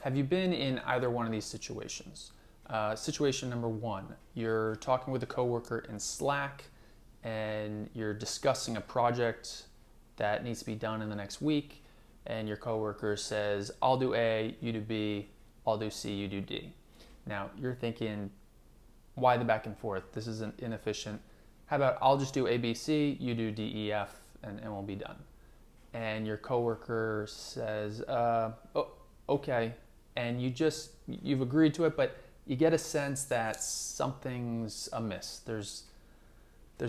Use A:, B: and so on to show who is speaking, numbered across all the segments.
A: Have you been in either one of these situations? Situation number one, you're talking with a coworker in Slack and you're discussing a project that needs to be done in the next week, and your coworker says, I'll do A, you do B, I'll do C, you do D. Now, you're thinking, why the back and forth? This is inefficient. How about I'll just do A, B, C, you do D, E, F, and we'll be done. And your coworker says, oh, okay, and you've agreed to it, but you get a sense that something's amiss. There's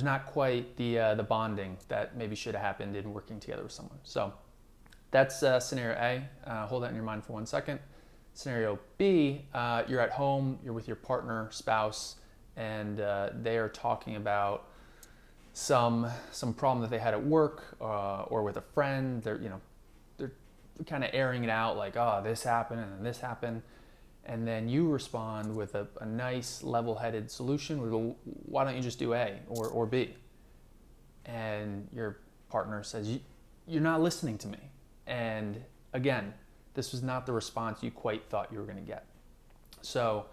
A: not quite the bonding that maybe should have happened in working together with someone. So that's scenario A. Hold that in your mind for 1 second. Scenario B, you're at home, you're with your partner, spouse, and they are talking about some problem that they had at work or with a friend. They're kind of airing it out like, oh, this happened and then this happened. And then you respond with a nice level-headed solution. Well, why don't you just do A or B? And your partner says, you're not listening to me. And again, this was not the response you quite thought you were going to get. So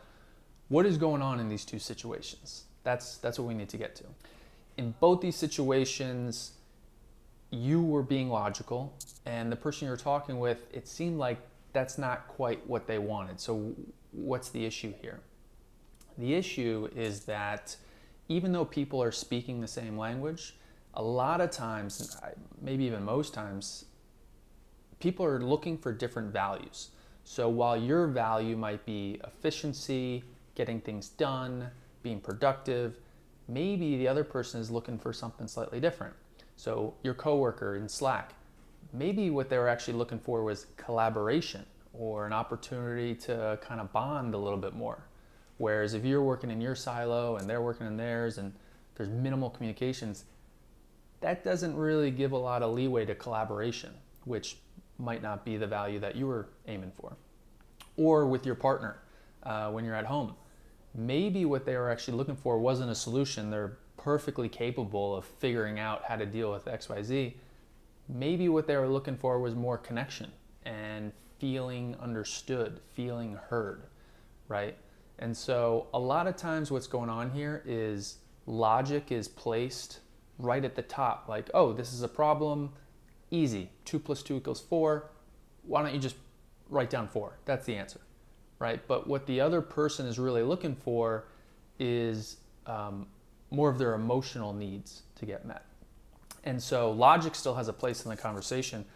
A: what is going on in these two situations? That's what we need to get to. In both these situations, you were being logical, and the person you're talking with, it seemed like that's not quite what they wanted. So what's the issue here? The issue is that even though people are speaking the same language, a lot of times, maybe even most times, people are looking for different values. So while your value might be efficiency, getting things done, being productive, maybe the other person is looking for something slightly different. So your coworker in Slack, maybe what they were actually looking for was collaboration or an opportunity to kind of bond a little bit more. Whereas if you're working in your silo and they're working in theirs and there's minimal communications, that doesn't really give a lot of leeway to collaboration, which might not be the value that you were aiming for. Or with your partner, when you're at home, maybe what they were actually looking for wasn't a solution. They're perfectly capable of figuring out how to deal with XYZ. Maybe what they were looking for was more connection and feeling understood, feeling heard, right? And so a lot of times what's going on here is logic is placed right at the top. Like, oh, this is a problem, easy, 2 + 2 = 4. Why don't you just write down 4? That's the answer, right? But what the other person is really looking for is more of their emotional needs to get met. And so logic still has a place in the conversation,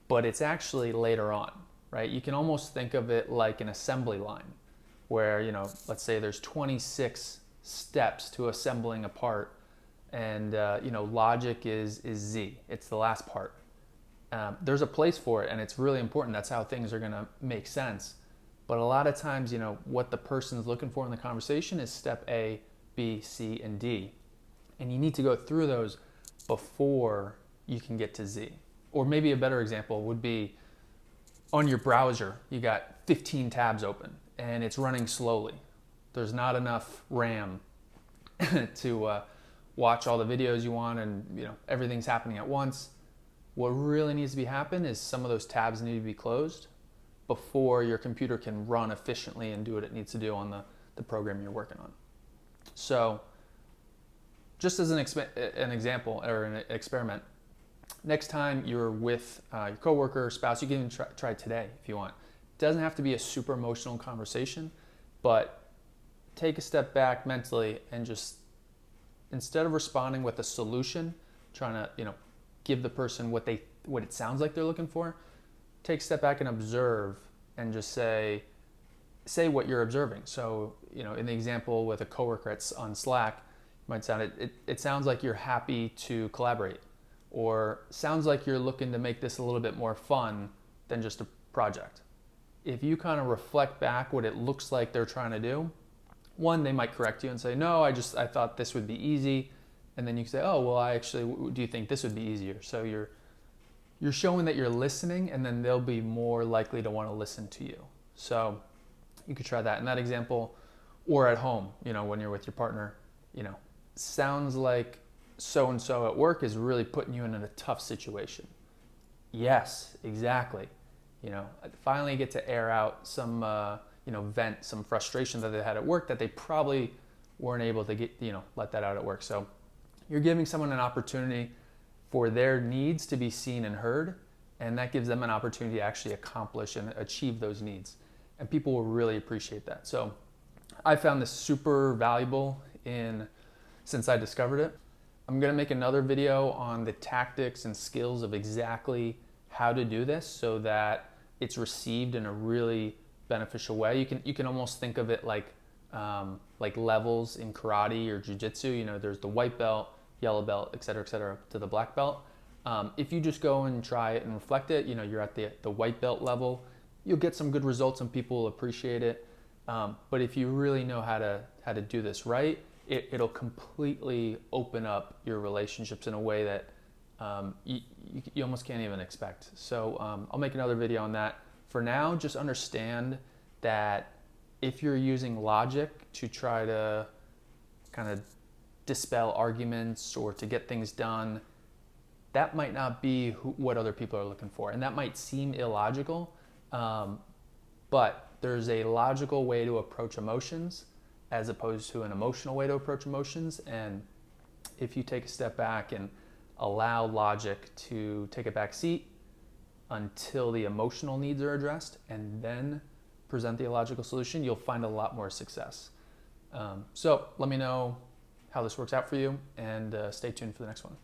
A: but it's actually later on, right? You can almost think of it like an assembly line where, let's say there's 26 steps to assembling a part, and logic is Z. It's the last part. There's a place for it, and it's really important. That's how things are going to make sense. But a lot of times, what the person's looking for in the conversation is step A, B, C, and D. And you need to go through those before you can get to Z. Or maybe a better example would be on your browser, you got 15 tabs open and it's running slowly. There's not enough RAM to watch all the videos you want, and everything's happening at once. What really needs to be happen is some of those tabs need to be closed before your computer can run efficiently and do what it needs to do on the program you're working on. So just as an example or an experiment, next time you're with your coworker or spouse, you can even try today if you want. It doesn't have to be a super emotional conversation, but take a step back mentally and just, instead of responding with a solution, trying to give the person what it sounds like they're looking for, take a step back and observe and just say what you're observing. So in the example with a coworker on Slack, it sounds like you're happy to collaborate, or sounds like you're looking to make this a little bit more fun than just a project. If you kind of reflect back what it looks like they're trying to do, one, they might correct you and say, no, I thought this would be easy. And then you can say, oh, well, do you think this would be easier? So you're showing that you're listening, and then they'll be more likely to want to listen to you. So you could try that in that example, or at home, when you're with your partner, sounds like so-and-so at work is really putting you in a tough situation. Yes, exactly. finally get to air out some, vent some frustration that they had at work that they probably weren't able to get, let that out at work. So you're giving someone an opportunity for their needs to be seen and heard, and that gives them an opportunity to actually accomplish and achieve those needs. And people will really appreciate that. So I found this super valuable since I discovered it. I'm gonna make another video on the tactics and skills of exactly how to do this so that it's received in a really beneficial way. You can almost think of it like levels in karate or jiu-jitsu. There's the white belt, yellow belt, et cetera, to the black belt. If you just go and try it and reflect it, you're at the white belt level, you'll get some good results and people will appreciate it. But if you really know how to do this right, it'll completely open up your relationships in a way that you almost can't even expect. So I'll make another video on that. For now, just understand that if you're using logic to try to kind of dispel arguments or to get things done, that might not be what other people are looking for. And that might seem illogical, but there's a logical way to approach emotions as opposed to an emotional way to approach emotions. And if you take a step back and allow logic to take a back seat until the emotional needs are addressed and then present the illogical solution, you'll find a lot more success. So let me know how this works out for you, and stay tuned for the next one.